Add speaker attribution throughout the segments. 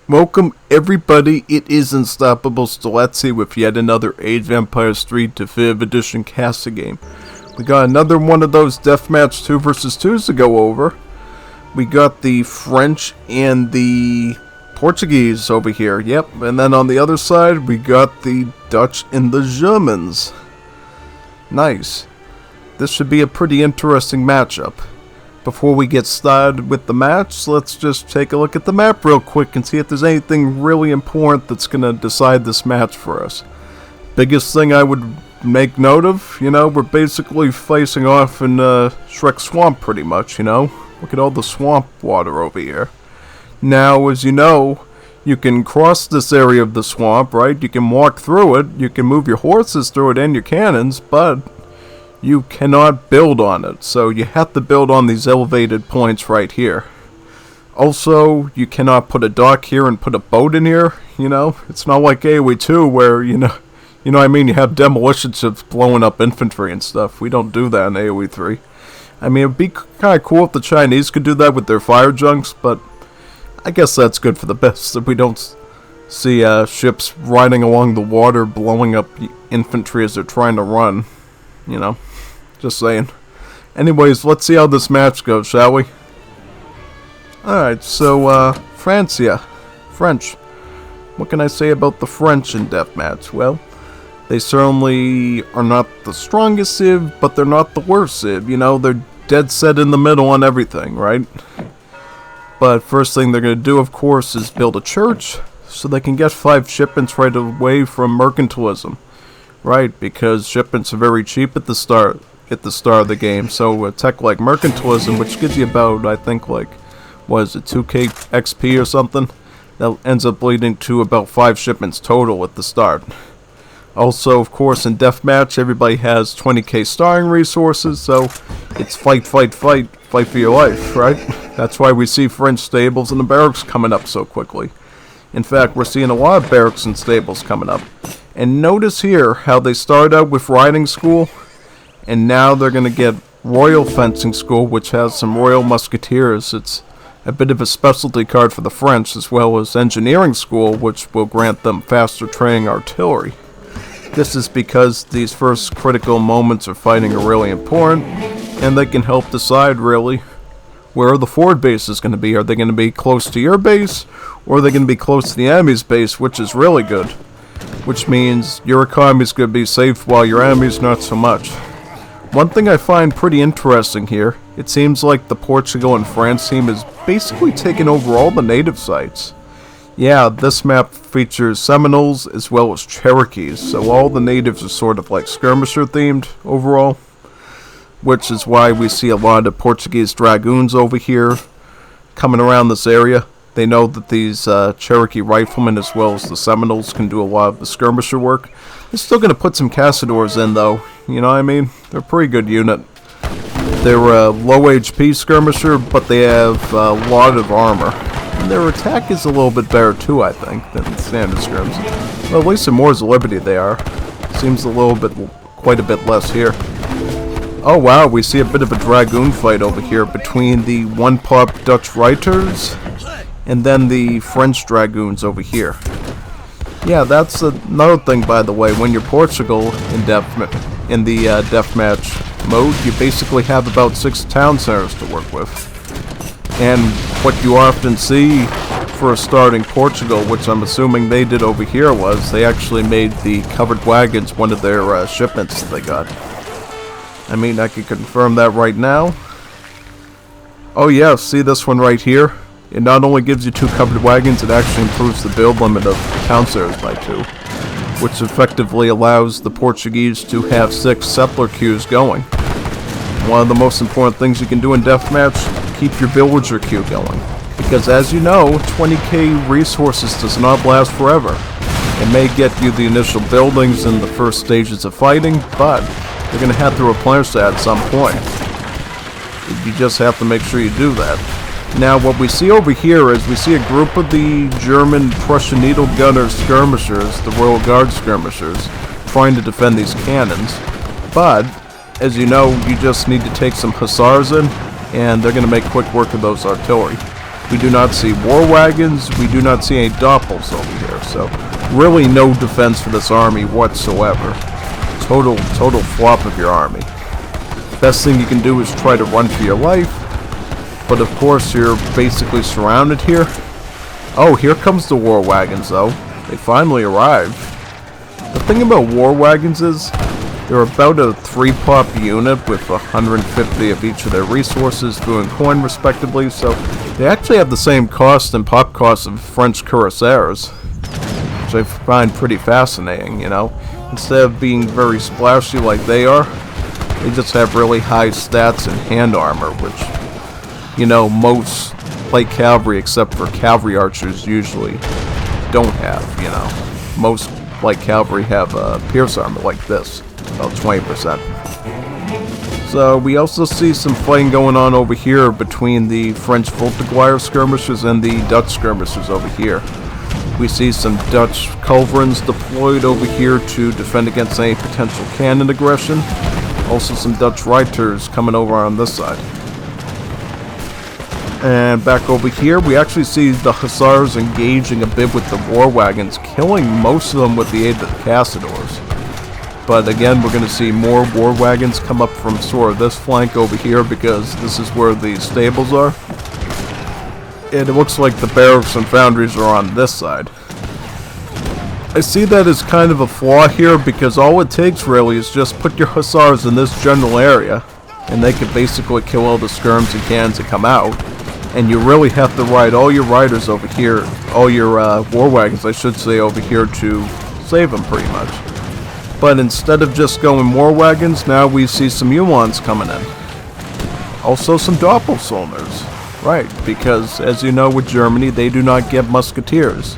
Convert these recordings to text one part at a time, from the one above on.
Speaker 1: Welcome everybody, it is Unstoppable Stiletzi with yet another Age of Empires 3 Definitive Edition casting game. We got another one of those Deathmatch 2 vs 2s to go over. We got the French and the Portuguese over here, yep, and then on the other side we got the Dutch and the Germans. Nice. This should be a pretty interesting matchup. Before we get started with the match, let's just take a look at the map real quick and see if there's anything really important that's going to decide this match for us. Biggest thing I would make note of, we're basically facing off in Shrek swamp pretty much, Look at all the swamp water over here. Now, as you know, you can cross this area of the swamp, right? You can walk through it, you can move your horses through it and your cannons, but you cannot build on it, so you have to build on these elevated points right here. Also, you cannot put a dock here and put a boat in here, It's not like AoE 2 where, you have demolition ships blowing up infantry and stuff. We don't do that in AoE 3. I mean, it'd be kind of cool if the Chinese could do that with their fire junks, but I guess that's good for the best that we don't see ships riding along the water blowing up infantry as they're trying to run, Just saying. Anyways, let's see how this match goes, shall we? Alright, so, Francia. French. What can I say about the French in Deathmatch? Well, they certainly are not the strongest civ, but they're not the worst civ. They're dead set in the middle on everything, right? But first thing they're going to do, of course, is build a church, so they can get 5 shipments right away from mercantilism. Right, because shipments are very cheap at the start of the game, so a tech like mercantilism, which gives you about, I think, like, 2k XP or something, that ends up leading to about 5 shipments total at the start. Also, of course, in Deathmatch, everybody has 20k starring resources, so it's fight for your life, right? That's why we see French stables and the barracks coming up so quickly. In fact, we're seeing a lot of barracks and stables coming up. And notice here how they start out with riding school, and now they're going to get Royal Fencing School, which has some Royal Musketeers. It's a bit of a specialty card for the French, as well as Engineering School, which will grant them faster training artillery. This is because these first critical moments of fighting are really important, and they can help decide, really, where the forward base is going to be. Are they going to be close to your base, or are they going to be close to the enemy's base, which is really good. Which means your economy is going to be safe while your enemy's not so much. One thing I find pretty interesting here, it seems like the Portugal and France team is basically taking over all the native sites. Yeah, this map features Seminoles as well as Cherokees, so all the natives are sort of like skirmisher themed overall. Which is why we see a lot of Portuguese dragoons over here coming around this area. They know that these Cherokee riflemen as well as the Seminoles can do a lot of the skirmisher work. They're still going to put some Cazadors in though, you know what I mean? They're a pretty good unit. They're a low HP skirmisher, but they have a lot of armor. And their attack is a little bit better too, I think, than standard skirms. Well, at least in Wars of Liberty they are. Seems quite a bit less here. Oh wow, we see a bit of a dragoon fight over here between the one-pop Dutch Reiters and then the French dragoons over here. Yeah, that's another thing, by the way. When you're Portugal in the deathmatch mode, you basically have about 6 town centers to work with. And what you often see for starting Portugal, which I'm assuming they did over here, was they actually made the covered wagons one of their shipments that they got. I mean, I can confirm that right now. Oh yeah, see this one right here? It not only gives you 2 covered wagons, it actually improves the build limit of town centers by 2, which effectively allows the Portuguese to have 6 settler queues going. One of the most important things you can do in Deathmatch, keep your villager queue going. Because as you know, 20k resources does not last forever. It may get you the initial buildings in the first stages of fighting, but you're going to have to replenish that at some point. You just have to make sure you do that. Now, what we see over here is we see a group of the German Prussian needle gunner skirmishers, the Royal Guard skirmishers, trying to defend these cannons. But, as you know, you just need to take some hussars in, and they're going to make quick work of those artillery. We do not see war wagons. We do not see any doppels over here. So really no defense for this army whatsoever. Total flop of your army. Best thing you can do is try to run for your life. But of course you're basically surrounded here. Oh, here comes the war wagons though. They finally arrived. The thing about war wagons is they're about a 3-pop unit with 150 of each of their resources, food and coin respectively, so they actually have the same cost and pop cost of French cuirassiers, which I find pretty fascinating, you know. Instead of being very splashy like they are, they just have really high stats and hand armor, which, you know, most light cavalry except for cavalry archers usually don't have, you know. Most light cavalry have pierce armor like this. About 20%. So we also see some fighting going on over here between the French Voltigeur skirmishers and the Dutch skirmishers over here. We see some Dutch culverins deployed over here to defend against any potential cannon aggression. Also some Dutch reiters coming over on this side. And back over here we actually see the hussars engaging a bit with the war wagons, killing most of them with the aid of the cassadors. But again, we're going to see more war wagons come up from sort of this flank over here because this is where the stables are. And it looks like the barracks and foundries are on this side. I see that as kind of a flaw here because all it takes really is just put your hussars in this general area and they can basically kill all the skirms and cannons that come out. And you really have to ride all your riders over here, all your war wagons I should say over here to save them pretty much. But instead of just going war wagons, now we see some Uhlans coming in. Also some Doppelsolners. Right, because as you know with Germany, they do not get musketeers.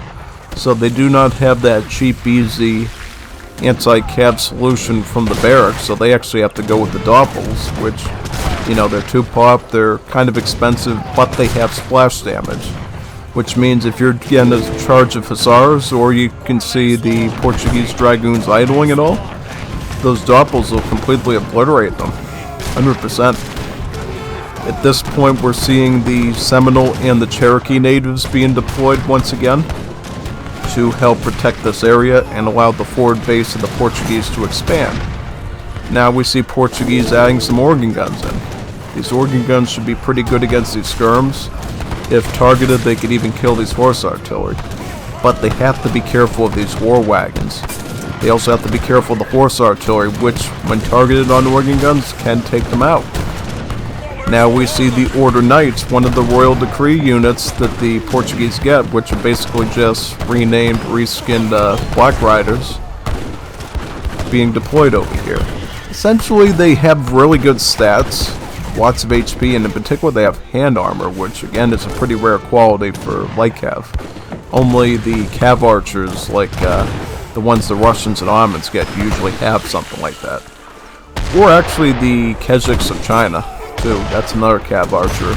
Speaker 1: So they do not have that cheap, easy anti-cab solution from the barracks, so they actually have to go with the Doppels, which, you know, they're 2-pop, they're kind of expensive, but they have splash damage. Which means if you're getting a charge of hussars, or you can see the Portuguese dragoons idling at all, those Doppels will completely obliterate them. 100%. At this point we're seeing the Seminole and the Cherokee natives being deployed once again to help protect this area and allow the forward base of the Portuguese to expand. Now we see Portuguese adding some organ guns in. These organ guns should be pretty good against these skirms. If targeted, they could even kill these horse artillery. But they have to be careful of these war wagons. They also have to be careful of the horse artillery, which, when targeted on organ guns, can take them out. Now we see the Order Knights, one of the Royal Decree units that the Portuguese get, which are basically just renamed, reskinned Black Riders, being deployed over here. Essentially, they have really good stats. Lots of HP, and in particular they have hand armor, which again is a pretty rare quality for light cav. Only the cav archers, like the ones the Russians and Ottomans get, usually have something like that. Or actually the Kejiks of China, too. That's another cav archer.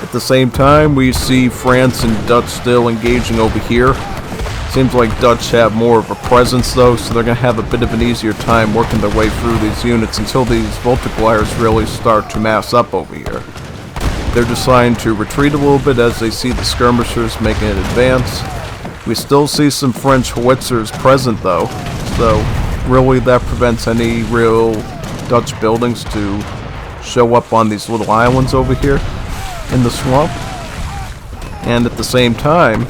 Speaker 1: At the same time, we see France and Dutch still engaging over here. Seems like Dutch have more of a presence though, so they're going to have a bit of an easier time working their way through these units until these Voltigeurs really start to mass up over here. They're deciding to retreat a little bit as they see the skirmishers making an advance. We still see some French howitzers present though, so really that prevents any real Dutch buildings to show up on these little islands over here in the swamp. And at the same time,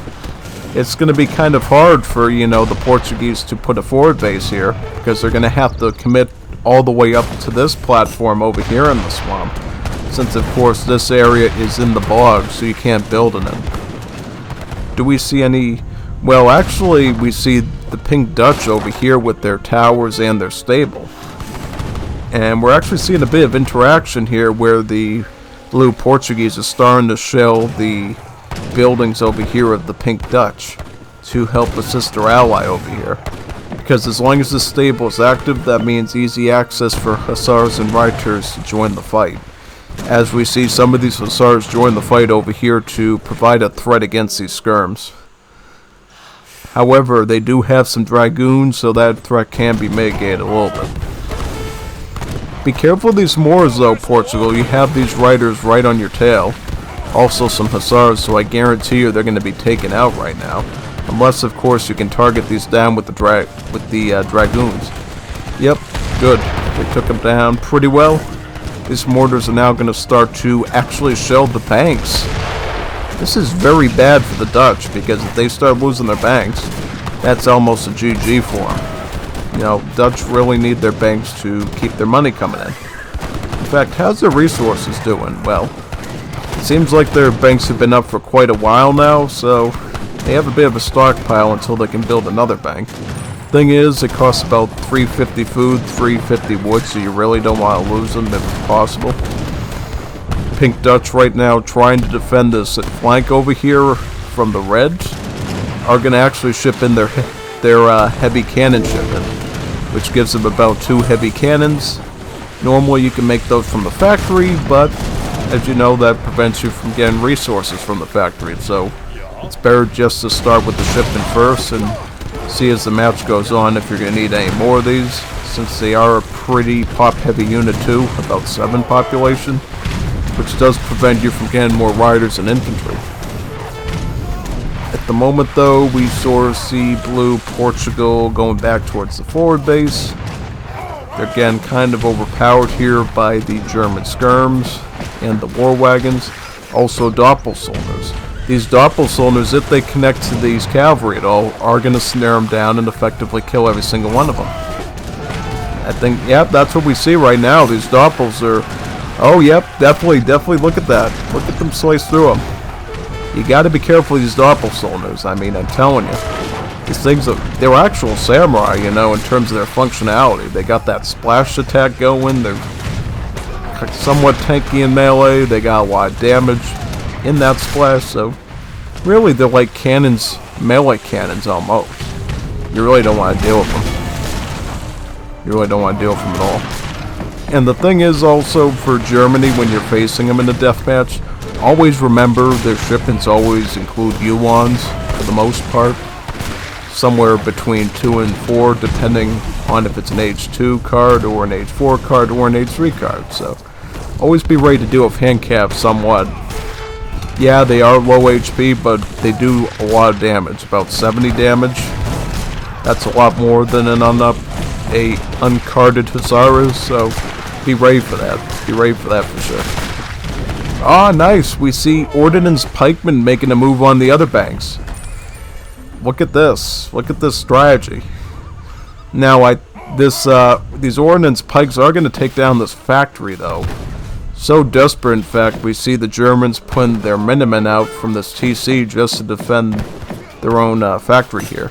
Speaker 1: it's going to be kind of hard for, you know, the Portuguese to put a forward base here, because they're going to have to commit all the way up to this platform over here in the swamp, since of course this area is in the bog, so you can't build in it. Do we see any... Well, actually we see the Pink Dutch over here with their towers and their stable. And we're actually seeing a bit of interaction here where the Blue Portuguese is starting to shell the buildings over here of the Pink Dutch to help assist their ally over here. Because as long as this stable is active, that means easy access for hussars and reiters to join the fight. As we see some of these hussars join the fight over here to provide a threat against these skirms. However, they do have some dragoons, so that threat can be mitigated a little bit. Be careful of these Moors though, Portugal. You have these riders right on your tail. Also some hussars, so I guarantee you they're going to be taken out right now. Unless, of course, you can target these down with the dragoons. Yep, good. They took them down pretty well. These mortars are now going to start to actually shell the banks. This is very bad for the Dutch, because if they start losing their banks, that's almost a GG for them. You know, Dutch really need their banks to keep their money coming in. In fact, how's their resources doing? Well, it seems like their banks have been up for quite a while now, so they have a bit of a stockpile until they can build another bank. Thing is, it costs about 350 food, 350 wood, so you really don't want to lose them if possible. Pink Dutch right now trying to defend this flank over here from the Reds are going to actually ship in their heavy cannon shipment, which gives them about 2 heavy cannons. Normally you can make those from the factory, but as you know, that prevents you from getting resources from the factory, so it's better just to start with the shipment first and see as the match goes on if you're going to need any more of these, since they are a pretty pop-heavy unit too, about 7 population, which does prevent you from getting more riders and infantry. At the moment though, we sort of see Blue Portugal going back towards the forward base. They're again kind of overpowered here by the German skirms and the war wagons, also Doppelsoldiers. These Doppelsoldiers, if they connect to these cavalry at all, are going to snare them down and effectively kill every single one of them. I think, yep, that's what we see right now. These Doppels are, oh yep, definitely look at that. Look at them slice through them. You got to be careful of these Doppelsoldiers. I mean, I'm telling you. These things, they're actual samurai, you know, in terms of their functionality. They got that splash attack going. They're somewhat tanky in melee. They got a lot of damage in that splash. So, really, they're like cannons, melee cannons almost. You really don't want to deal with them. You really don't want to deal with them at all. And the thing is also for Germany, when you're facing them in a deathmatch, always remember their shipments always include Uhlans for the most part. Somewhere between 2 and 4, depending on if it's an H2 card or an H4 card or an H3 card. So always be ready to deal with handicap somewhat. Yeah, they are low HP, but they do a lot of damage, about 70 damage. That's a lot more than an uncarded Hussars, so be ready for that. Be ready for that for sure. Ah, nice. We see Ordnance Pikemen making a move on the other banks. Look at this. Look at this strategy. Now, these Ordnance Pikes are going to take down this factory, though. So desperate, in fact, we see the Germans putting their Minutemen out from this TC just to defend their own factory here.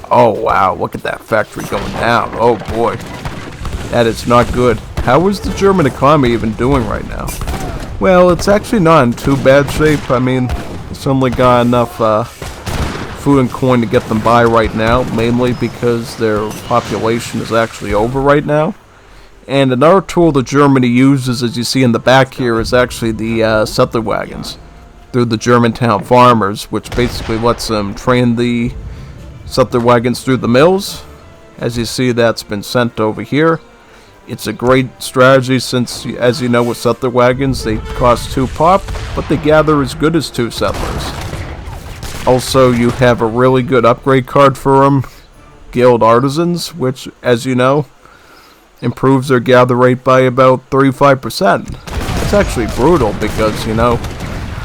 Speaker 1: Oh, wow. Look at that factory going down. Oh, boy. That is not good. How is the German economy even doing right now? Well, it's actually not in too bad shape. I mean, it's only got enough food and coin to get them by right now, mainly because their population is actually over right now. And another tool that Germany uses, as you see in the back here, is actually the settler wagons through the Germantown farmers, which basically lets them train the settler wagons through the mills. As you see, that's been sent over here. It's a great strategy since, as you know, with settler wagons, they cost 2 pop, but they gather as good as 2 settlers. Also, you have a really good upgrade card for them, Guild Artisans, which, as you know, improves their gather rate by about 35%. It's actually brutal because, you know,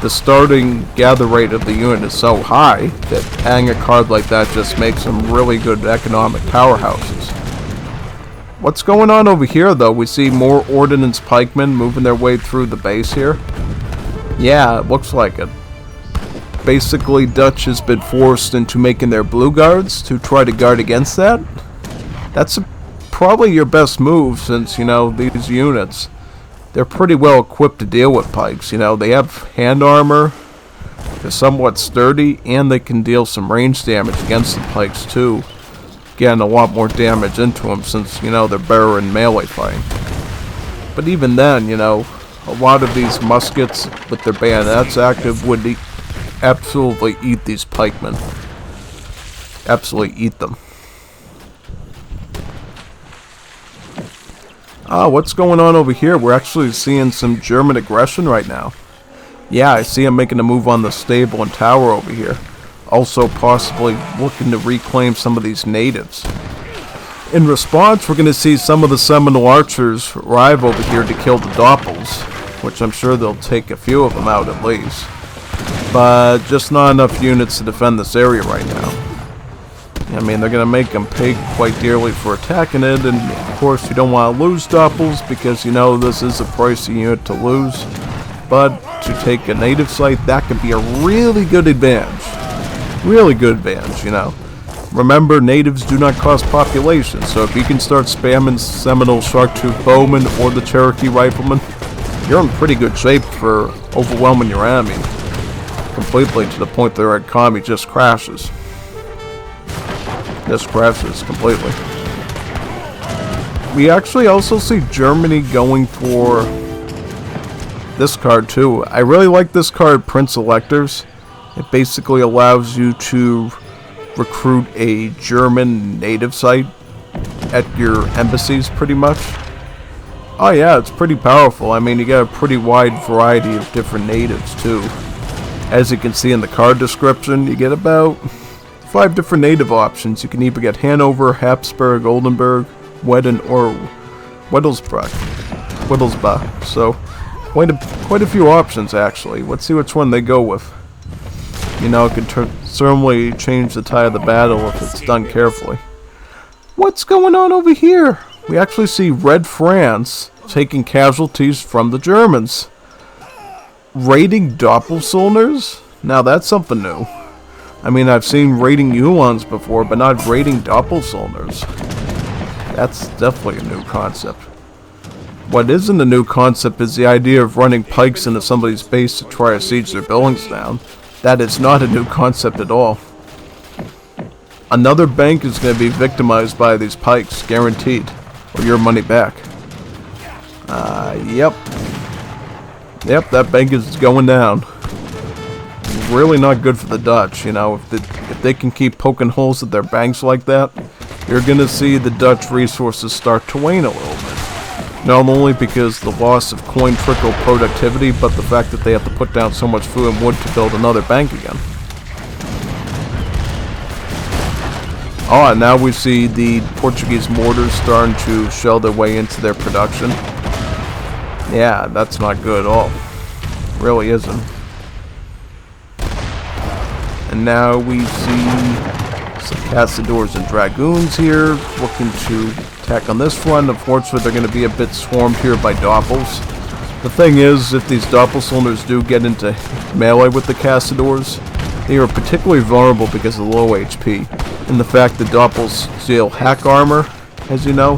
Speaker 1: the starting gather rate of the unit is so high that adding a card like that just makes them really good economic powerhouses. What's going on over here, though? We see more Ordnance Pikemen moving their way through the base here. Yeah, it looks like it. Basically, Dutch has been forced into making their blue guards to try to guard against that. That's probably your best move since, you know, these units, they're pretty well equipped to deal with pikes. You know, they have hand armor, they're somewhat sturdy, and they can deal some range damage against the pikes too. Getting a lot more damage into them since, you know, they're better in melee fighting. But even then, you know, a lot of these muskets with their bayonets active would absolutely eat these pikemen. Absolutely eat them. What's going on over here? We're actually seeing some German aggression right now. Yeah, I see him making a move on the stable and tower over here. Also possibly looking to reclaim some of these natives. In response, we're going to see some of the Seminole archers arrive over here to kill the Doppels, which I'm sure they'll take a few of them out at least. But just not enough units to defend this area right now. I mean, they're going to make them pay quite dearly for attacking it, and of course you don't want to lose Doppels because you know this is a pricey unit to lose. But to take a native site, that could be a really good advantage. Really good advantage, you know. Remember, natives do not cost population, so if you can start spamming Seminole Sharktooth Bowmen or the Cherokee Riflemen, you're in pretty good shape for overwhelming your enemy completely to the point their economy just crashes. Just crashes completely. We actually also see Germany going for this card too. I really like this card, Prince Electors. It basically allows you to recruit a German native site at your embassies pretty much. Oh yeah, it's pretty powerful. I mean, you got a pretty wide variety of different natives too. As you can see in the card description, you get about 5 different native options. You can either get Hanover, Habsburg, Oldenburg, Wedden, or Wittelsbach. So, quite a few options actually. Let's see which one they go with. You know, it can certainly change the tide of the battle if it's done carefully. What's going on over here? We actually see Red France taking casualties from the Germans. Raiding Doppelsolners? Now that's something new. I mean, I've seen raiding Uhlans before, but not raiding Doppelsolners. That's definitely a new concept. What isn't a new concept is the idea of running pikes into somebody's base to try to siege their buildings down. That is not a new concept at all. Another bank is going to be victimized by these pikes, guaranteed. Or your money back. Yep. Yep, that bank is going down. Really not good for the Dutch, you know. If they can keep poking holes at their banks like that, you're going to see the Dutch resources start to wane a little bit. Not only because the loss of coin trickle productivity, but the fact that they have to put down so much food and wood to build another bank again. Oh, and now we see the Portuguese mortars starting to shell their way into their production. Yeah, that's not good at all. Really isn't. And now we see some Castadors and Dragoons here looking to attack on this front. Unfortunately, they're going to be a bit swarmed here by Doppels. The thing is, if these Doppelsolners do get into melee with the Castadors, they are particularly vulnerable because of low HP. And the fact that Doppels steal hack armor, as you know,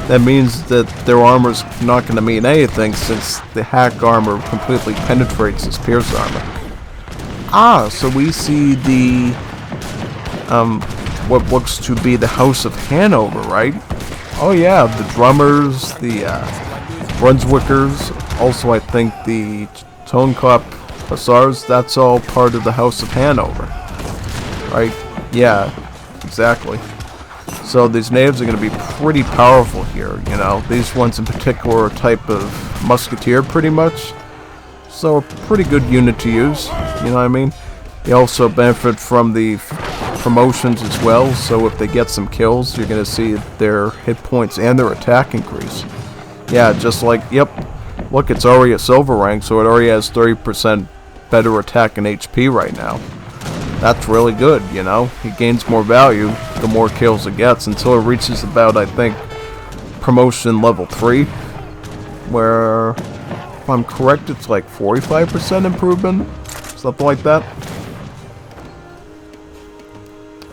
Speaker 1: that means that their armor's not going to mean anything since the hack armor completely penetrates this pierce armor. Ah, so we see the, what looks to be the House of Hanover, right? Oh yeah, the drummers, the Brunswickers, also I think the Tonkop Hussars, that's all part of the House of Hanover. Right? Yeah, exactly. So these natives are going to be pretty powerful here, you know. These ones in particular are a type of musketeer pretty much. So a pretty good unit to use, you know what I mean? They also benefit from the promotions as well, so if they get some kills, you're going to see their hit points and their attack increase. Yeah, just like, yep, look, it's already a silver rank, so it already has 30% better attack and HP right now. That's really good, you know? It gains more value the more kills it gets until it reaches about, I think, promotion level 3, where, if I'm correct, it's like 45% improvement, something like that.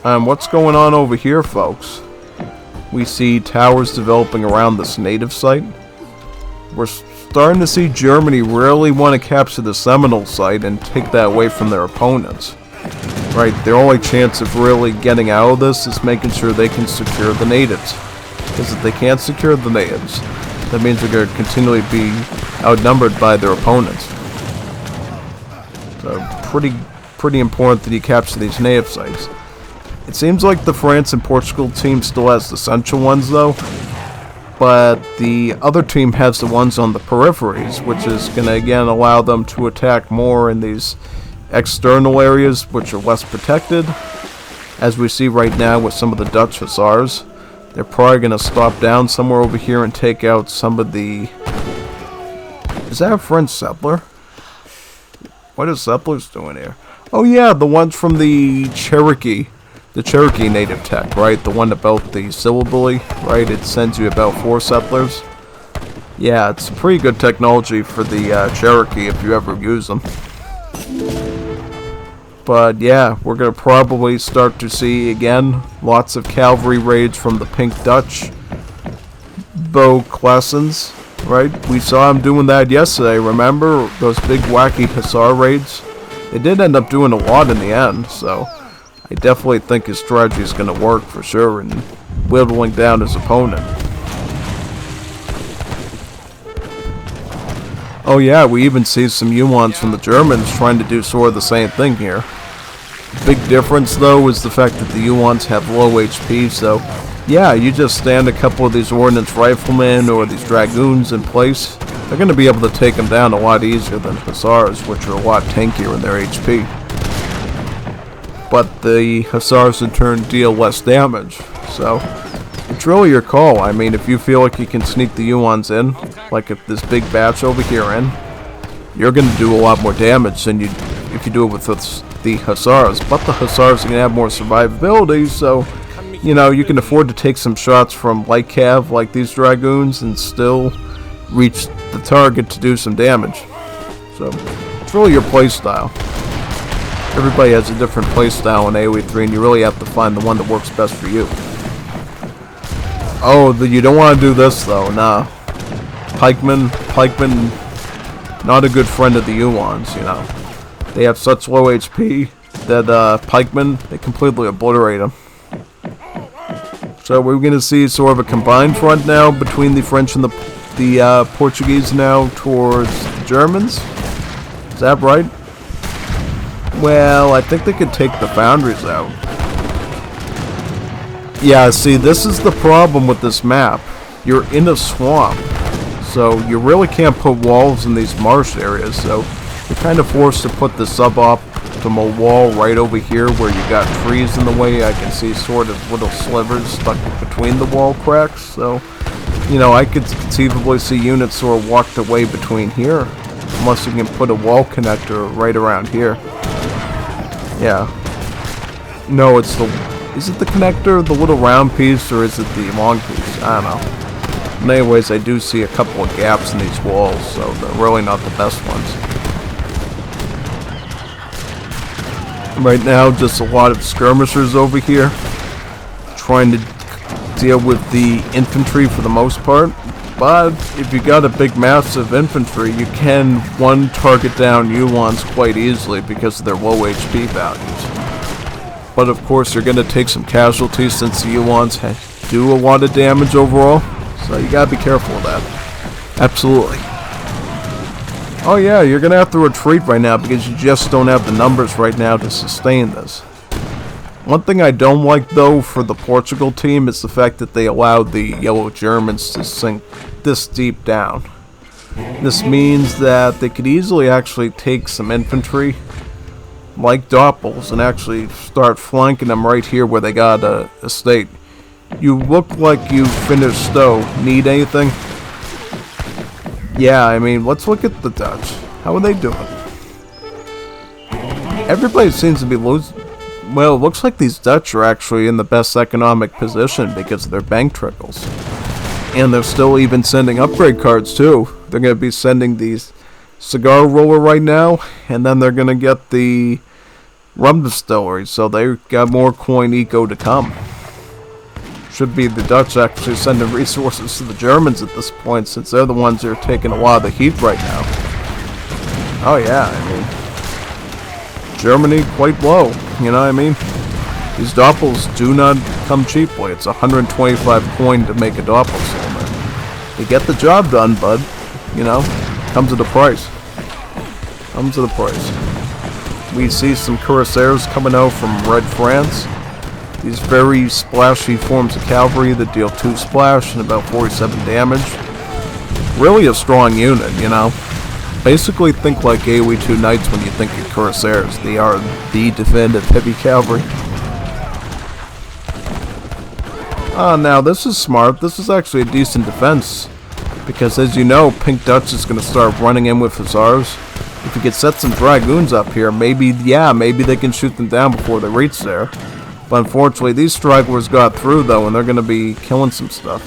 Speaker 1: What's going on over here, folks? We see towers developing around this native site. We're starting to see Germany really want to capture the Seminole site and take that away from their opponents. Right, their only chance of really getting out of this is making sure they can secure the natives. Because if they can't secure the natives, that means they're going to continually be outnumbered by their opponents. So, pretty important that you capture these native sites. It seems like the France and Portugal team still has the central ones though. but the other team has the ones on the peripheries, which is going to again allow them to attack more in these external areas which are less protected. As we see right now with some of the Dutch hussars, they're probably going to stop down somewhere over here and take out some of the... Is that a French settler? What are settlers doing here? Oh yeah, the ones from the Cherokee native tech, right? The one about the syllabary, right? It sends you about 4 settlers. Yeah, it's pretty good technology for the Cherokee if you ever use them. But yeah, we're going to probably start to see, again, lots of cavalry raids from the Pink Dutch Beauclassins, right? We saw them doing that yesterday, remember? Those big wacky hussar raids? They did end up doing a lot in the end, so I definitely think his strategy is going to work for sure in whittling down his opponent. Oh yeah, we even see some Uhlans from the Germans trying to do sort of the same thing here. Big difference though is the fact that the Uhlans have low HP, so yeah, you just stand a couple of these ordnance riflemen or these dragoons in place, they're going to be able to take them down a lot easier than hussars, which are a lot tankier in their HP. But the hussars in turn deal less damage, so it's really your call. I mean, if you feel like you can sneak the Uhlans in, like if this big batch over here in, you're going to do a lot more damage than if you do it with the hussars. But the hussars are going to have more survivability, so you know, you can afford to take some shots from light cav like these dragoons and still reach the target to do some damage. So it's really your playstyle. Everybody has a different playstyle in AoE 3, and you really have to find the one that works best for you. Oh, you don't want to do this though, nah. Pikemen, not a good friend of the Uhlans, you know. They have such low HP that pikemen, they completely obliterate them. So we're going to see sort of a combined front now between the French and the Portuguese now towards the Germans. Is that right? Well, I think they could take the foundries out. Yeah, see, this is the problem with this map. You're in a swamp, so you really can't put walls in these marsh areas, so you're kind of forced to put the suboptimal wall right over here where you got trees in the way. I can see sort of little slivers stuck between the wall cracks, so, you know, I could conceivably see units sort of walked away between here, unless you can put a wall connector right around here. Yeah. No, it's the... Is it the connector, the little round piece, or is it the long piece? I don't know. But anyways, I do see a couple of gaps in these walls, so they're really not the best ones. Right now, just a lot of skirmishers over here, trying to deal with the infantry for the most part. But if you got a big massive infantry, you can target down Uhlans quite easily because of their low HP values. But of course, you're going to take some casualties since the Uhlans do a lot of damage overall. So you got to be careful of that. Absolutely. Oh yeah, you're going to have to retreat right now because you just don't have the numbers right now to sustain this. One thing I don't like though for the Portugal team is the fact that they allowed the Yellow Germans to sink this deep down. This means that they could easily actually take some infantry like Doppels and actually start flanking them right here where they got a estate. You look like you finished Stowe. Need anything? Yeah, I mean, let's look at the Dutch. How are they doing? Everybody seems to be losing. Well, it looks like these Dutch are actually in the best economic position because of their bank trickles. And they're still even sending upgrade cards too. They're going to be sending these cigar roller right now, and then they're going to get the rum distillery, so they've got more coin eco to come. Should be the Dutch actually sending resources to the Germans at this point, since they're the ones that are taking a lot of the heat right now. Oh yeah, I mean, Germany quite low, you know what I mean? These Doppels do not come cheaply. It's 125 coin to make a Doppelsoldier. You get the job done, bud. You know, comes at a price. Comes at a price. We see some cuirassiers coming out from Red France. These very splashy forms of cavalry that deal 2 splash and about 47 damage. Really a strong unit, you know. Basically think like AoE 2 Knights when you think of Cuirassiers. They are the definitive heavy cavalry. Now this is smart. This is actually a decent defense. Because as you know, Pink Dutch is going to start running in with Hussars. If you could set some Dragoons up here, maybe they can shoot them down before they reach there. But unfortunately, these stragglers got through though, and they're going to be killing some stuff.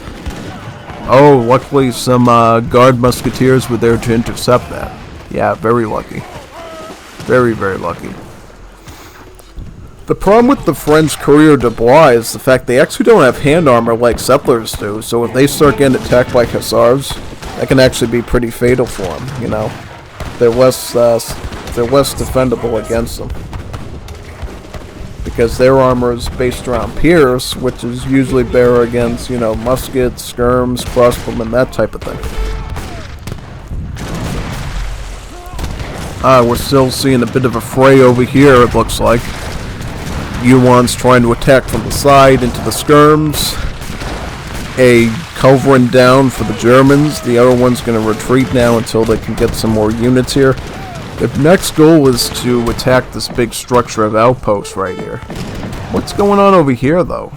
Speaker 1: Oh, luckily some guard musketeers were there to intercept that. Yeah, very lucky. Very, very lucky. The problem with the French Courier de Bois is the fact they actually don't have hand armor like settlers do, so if they start getting attacked by Hussars, that can actually be pretty fatal for them, you know. They're less defendable against them. Because their armor is based around Pierce, which is usually better against, you know, muskets, skirms, crossbowmen, that type of thing. We're still seeing a bit of a fray over here, it looks like. Yuan's trying to attack from the side into the skirms. A culverin down for the Germans. The other one's going to retreat now until they can get some more units here. The next goal is to attack this big structure of outposts right here. What's going on over here, though?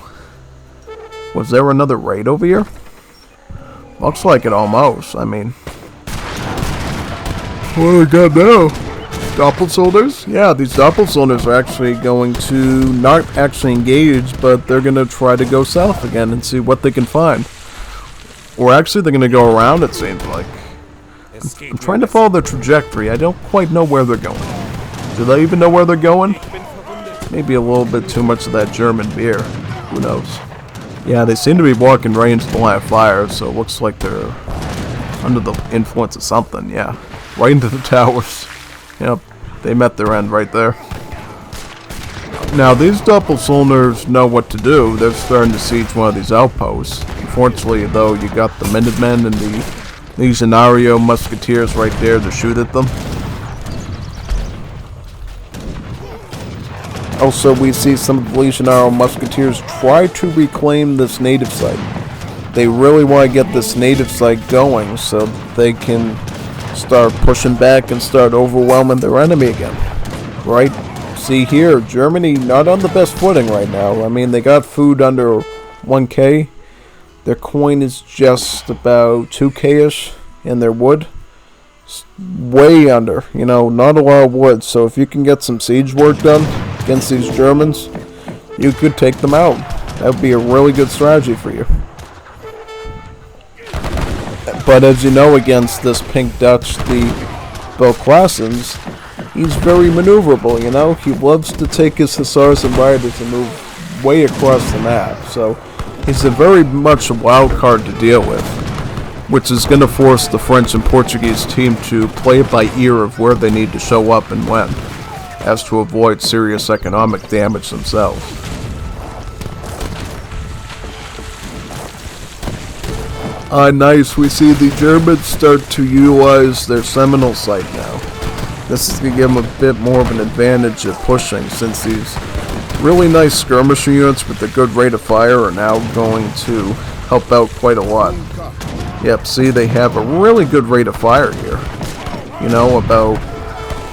Speaker 1: Was there another raid over here? Looks like it almost. I mean... what do we got now? Doppelsoldiers? Yeah, these Doppelsoldiers are actually going to not actually engage, but they're going to try to go south again and see what they can find. Or actually, they're going to go around, it seems like. I'm trying to follow their trajectory. I don't quite know where they're going. Do they even know where they're going? Maybe a little bit too much of that German beer. Who knows? Yeah, they seem to be walking right into the line of fire, so it looks like they're under the influence of something, yeah. Right into the towers. Yep, they met their end right there. Now, these Doppelsoldiers know what to do. They're starting to siege one of these outposts. Unfortunately, though, you got the Minutemen and the Legionario Musketeers right there to shoot at them. Also, we see some of the Legionario Musketeers try to reclaim this native site. They really want to get this native site going so they can start pushing back and start overwhelming their enemy again. Right? See here, Germany not on the best footing right now. I mean, they got food under 1k. Their coin is just about 2k-ish, and their wood way under. You know, not a lot of wood. So if you can get some siege work done against these Germans, you could take them out. That would be a really good strategy for you. But as you know, against this Pink Dutch, the Belclassens, he's very maneuverable, you know? He loves to take his Hussars and Riders and move way across the map. So he's a very much a wild card to deal with, which is going to force the French and Portuguese team to play it by ear of where they need to show up and when, as to avoid serious economic damage themselves. Nice. We see the Germans start to utilize their Seminole site now. This is going to give them a bit more of an advantage at pushing, since these really nice skirmisher units with a good rate of fire are now going to help out quite a lot. Yep, see, they have a really good rate of fire here. You know, about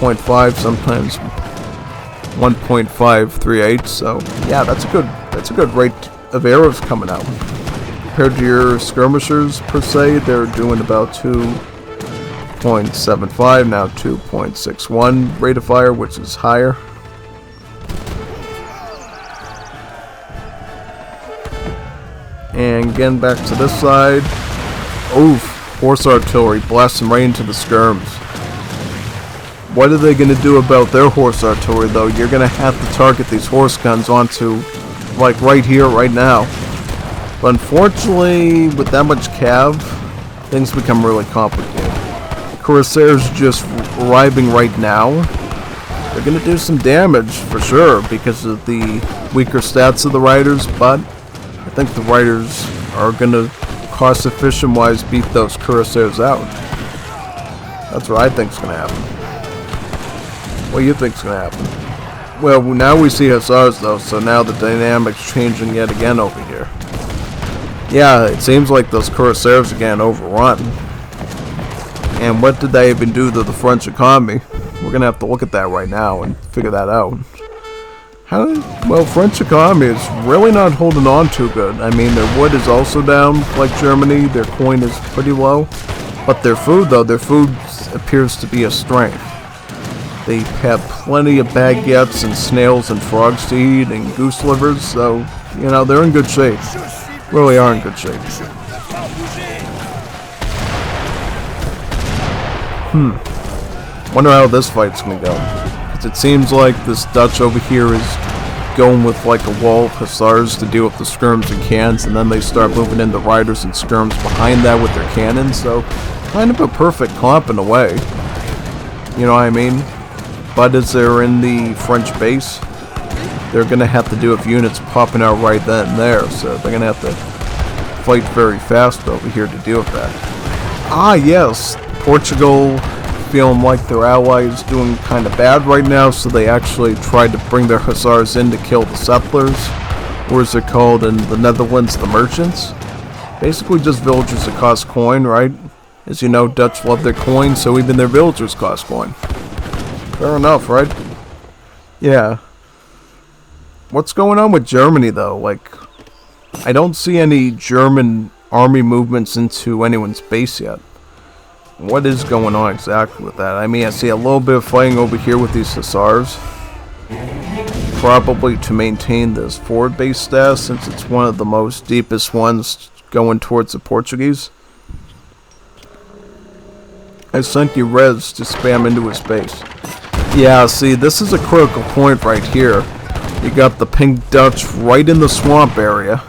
Speaker 1: 0.5, sometimes 1.538. So yeah, that's a good rate of arrows coming out. Compared to your skirmishers per se, they're doing about 2.75, now 2.61 rate of fire, which is higher. And again, back to this side. Oof, horse artillery blasting right into the skirms. What are they going to do about their horse artillery, though? You're going to have to target these horse guns onto, like, right here, right now. But unfortunately, with that much cav, things become really complicated. The Corsairs just arriving right now. They're going to do some damage, for sure, because of the weaker stats of the riders, but I think the riders are going to, cost-efficient-wise, beat those Corsairs out. That's what I think's going to happen. What do you think's going to happen? Well, now we see hussars though, so now the dynamic's changing yet again over here. Yeah, it seems like those cuirassiers are getting overrun. And what did they even do to the French economy? We're gonna have to look at that right now and figure that out. Well, French economy is really not holding on too good. I mean, their wood is also down, like Germany. Their coin is pretty low. But their food, though, their food appears to be a strength. They have plenty of baguettes and snails and frogs to eat and goose livers, so, you know, they're in good shape. Really are in good shape. Wonder how this fight's gonna go. Because it seems like this Dutch over here is going with like a wall of hussars to deal with the skirms and cannons, and then they start moving in the riders and skirms behind that with their cannons, so kind of a perfect comp in a way. You know what I mean? But as they're in the French base, they're going to have to deal with units popping out right then and there, so they're going to have to fight very fast over here to deal with that. Ah, yes, Portugal feeling like their ally is doing kind of bad right now, so they actually tried to bring their hussars in to kill the settlers, or as they're called in the Netherlands, the merchants. Basically just villagers that cost coin, right? As you know, Dutch love their coin, so even their villagers cost coin. Fair enough, right? Yeah. What's going on with Germany, though? Like, I don't see any German army movements into anyone's base yet. What is going on exactly with that? I mean, I see a little bit of fighting over here with these hussars. Probably to maintain this forward base status, since it's one of the most deepest ones going towards the Portuguese. I sent you res to spam into his base. Yeah, see, this is a critical point right here. You got the pink Dutch right in the swamp area,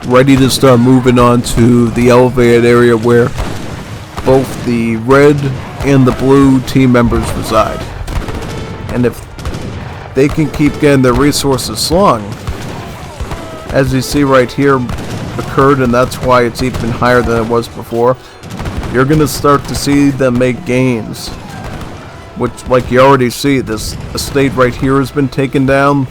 Speaker 1: ready to start moving on to the elevated area where both the red and the blue team members reside. And if they can keep getting their resources slung, as you see right here occurred, and that's why it's even higher than it was before, you're going to start to see them make gains. Which, like you already see, this estate right here has been taken down.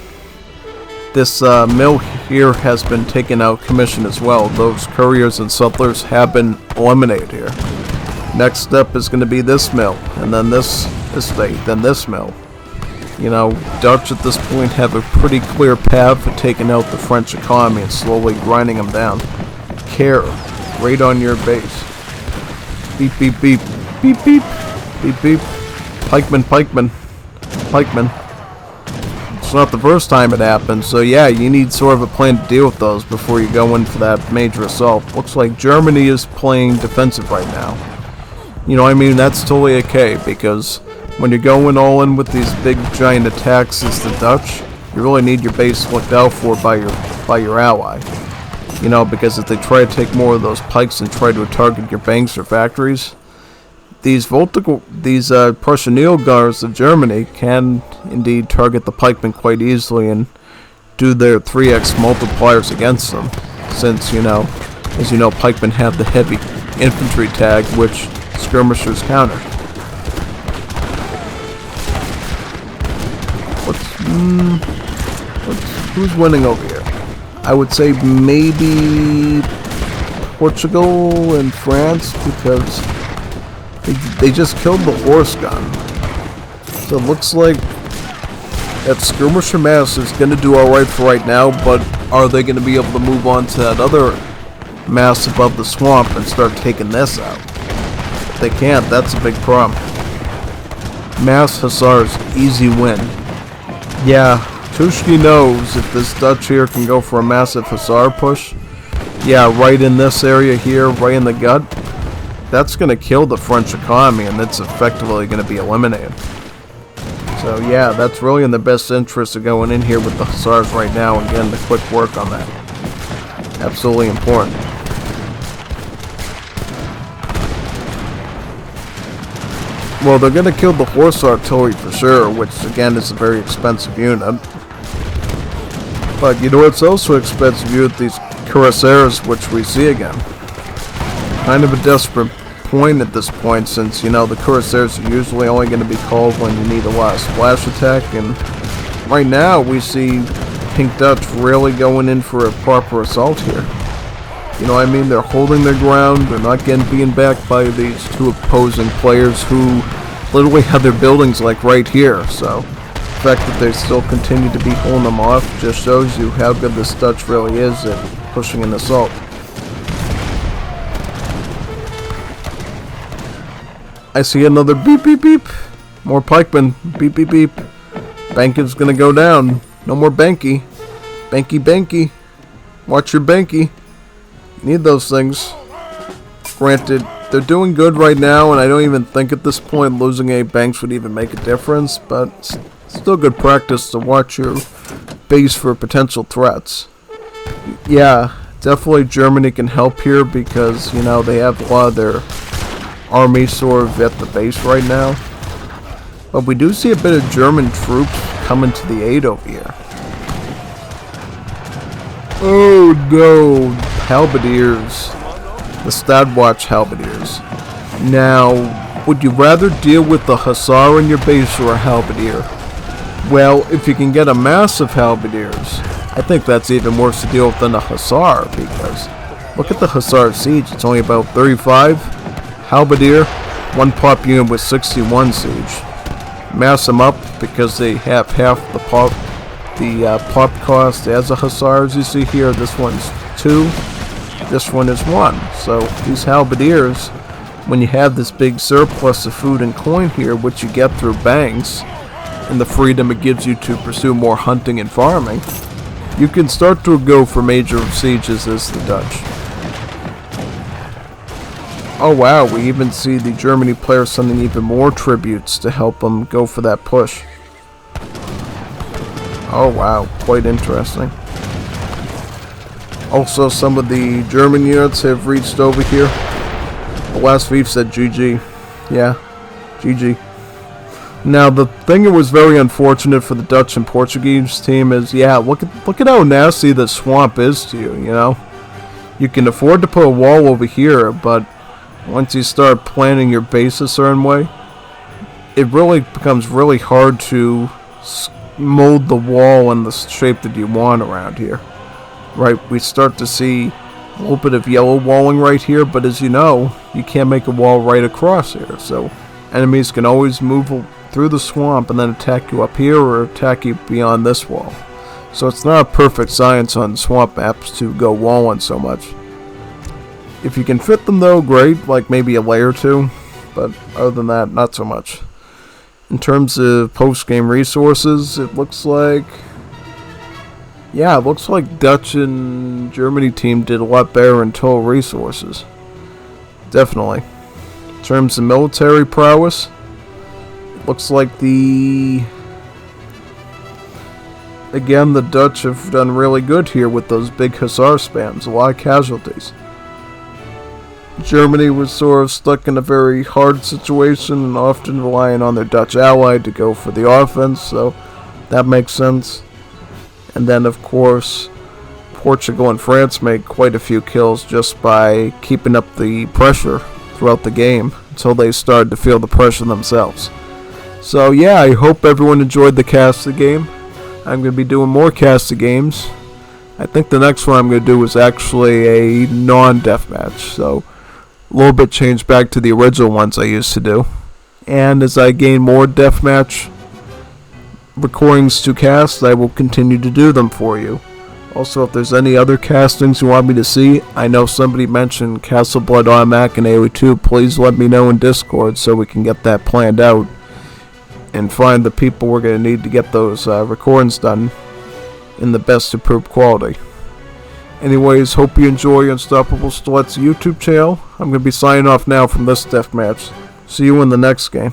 Speaker 1: This mill here has been taken out commission as well. Those couriers and settlers have been eliminated here. Next step is going to be this mill, and then this estate, then this mill. You know, Dutch at this point have a pretty clear path for taking out the French economy and slowly grinding them down. Care, right on your base. Beep, beep, beep, beep, beep, beep, beep. Pikeman, pikeman, pikeman. It's not the first time it happened, so yeah, you need sort of a plan to deal with those before you go in for that major assault. Looks like Germany is playing defensive right now. You know, I mean, that's totally okay, because when you're going all in with these big giant attacks as the Dutch, you really need your base looked out for by your ally. You know, because if they try to take more of those pikes and try to target your banks or factories, these Prussian Neilgars of Germany can indeed target the pikemen quite easily and do their 3x multipliers against them, since, you know, as you know, pikemen have the heavy infantry tag, which skirmishers counter. Who's winning over here? I would say maybe Portugal and France, because they just killed the horse gun. So it looks like that skirmisher mass is going to do alright for right now, but are they going to be able to move on to that other mass above the swamp and start taking this out? If they can't, that's a big problem. Mass hussars, easy win. Yeah, Tushki knows if this Dutch here can go for a massive hussar push, yeah, right in this area here, right in the gut, that's going to kill the French economy, and it's effectively going to be eliminated. So yeah, that's really in the best interest of going in here with the hussars right now and getting the quick work on that. Absolutely important. Well, they're going to kill the horse artillery for sure, which again is a very expensive unit. But you know what's also expensive unit? These cuirassiers, which we see again. Kind of a desperate point at this point, since, you know, the cuirassiers are usually only going to be called when you need a lot of splash attack and a right now we see Pink Dutch really going in for a proper assault here. You know what I mean? They're holding their ground. They're not getting beaten back by these two opposing players who literally have their buildings like right here. So the fact that they still continue to be holding them off just shows you how good this Dutch really is at pushing an assault. I see another beep beep beep. More pikemen. Beep beep beep. Bank is gonna go down. No more Banky. Banky Banky. Watch your Banky. Need those things. Granted, they're doing good right now, and I don't even think at this point losing 8 banks would even make a difference, but still good practice to watch your base for potential threats. Yeah, definitely Germany can help here because, you know, they have a lot of their army sort of at the base right now. But we do see a bit of German troops coming to the aid over here. Oh no, halberdiers. The Stadwatch halberdiers. Now, would you rather deal with the hussar in your base or a halberdier? Well, if you can get a massive halberdiers, I think that's even worse to deal with than a hussar, because look at the hussar siege. It's only about 35. Halberdier, 1 pop unit with 61 siege. Mass them up because they have half the pop cost as a hussar, as you see here. This one's 2, this one is 1. So these halberdiers, when you have this big surplus of food and coin here, which you get through banks and the freedom it gives you to pursue more hunting and farming, you can start to go for major sieges as the Dutch. Oh wow, we even see the Germany player sending even more tributes to help them go for that push. Oh wow, quite interesting. Also, some of the German units have reached over here. The last Vief said GG. Yeah, GG. Now, the thing that was very unfortunate for the Dutch and Portuguese team is, yeah, look at how nasty the swamp is to you, you know? You can afford to put a wall over here, but once you start planning your base a certain way, it really becomes really hard to mold the wall in the shape that you want around here. Right, we start to see a little bit of yellow walling right here, but as you know, you can't make a wall right across here, so enemies can always move through the swamp and then attack you up here or attack you beyond this wall. So it's not a perfect science on swamp maps to go walling so much. If you can fit them though, great, like maybe a layer or 2, but other than that, not so much. In terms of post-game resources, it looks like, yeah, it looks like Dutch and Germany team did a lot better in total resources. Definitely. In terms of military prowess, it looks like again, the Dutch have done really good here with those big hussar spams, a lot of casualties. Germany was sort of stuck in a very hard situation and often relying on their Dutch ally to go for the offense, so that makes sense. And then, of course, Portugal and France made quite a few kills just by keeping up the pressure throughout the game until they started to feel the pressure themselves. So yeah, I hope everyone enjoyed the cast of the game. I'm going to be doing more cast of games. I think the next one I'm going to do is actually a non-deathmatch, so a little bit changed back to the original ones I used to do. And as I gain more deathmatch recordings to cast, I will continue to do them for you. Also, if there's any other castings you want me to see, I know somebody mentioned Castle Blood Automatic and AoE2, please let me know in Discord so we can get that planned out and find the people we're going to need to get those recordings done in the best improved quality. Anyways, hope you enjoy Unstoppable Stilet's YouTube channel. I'm going to be signing off now from this deathmatch. See you in the next game.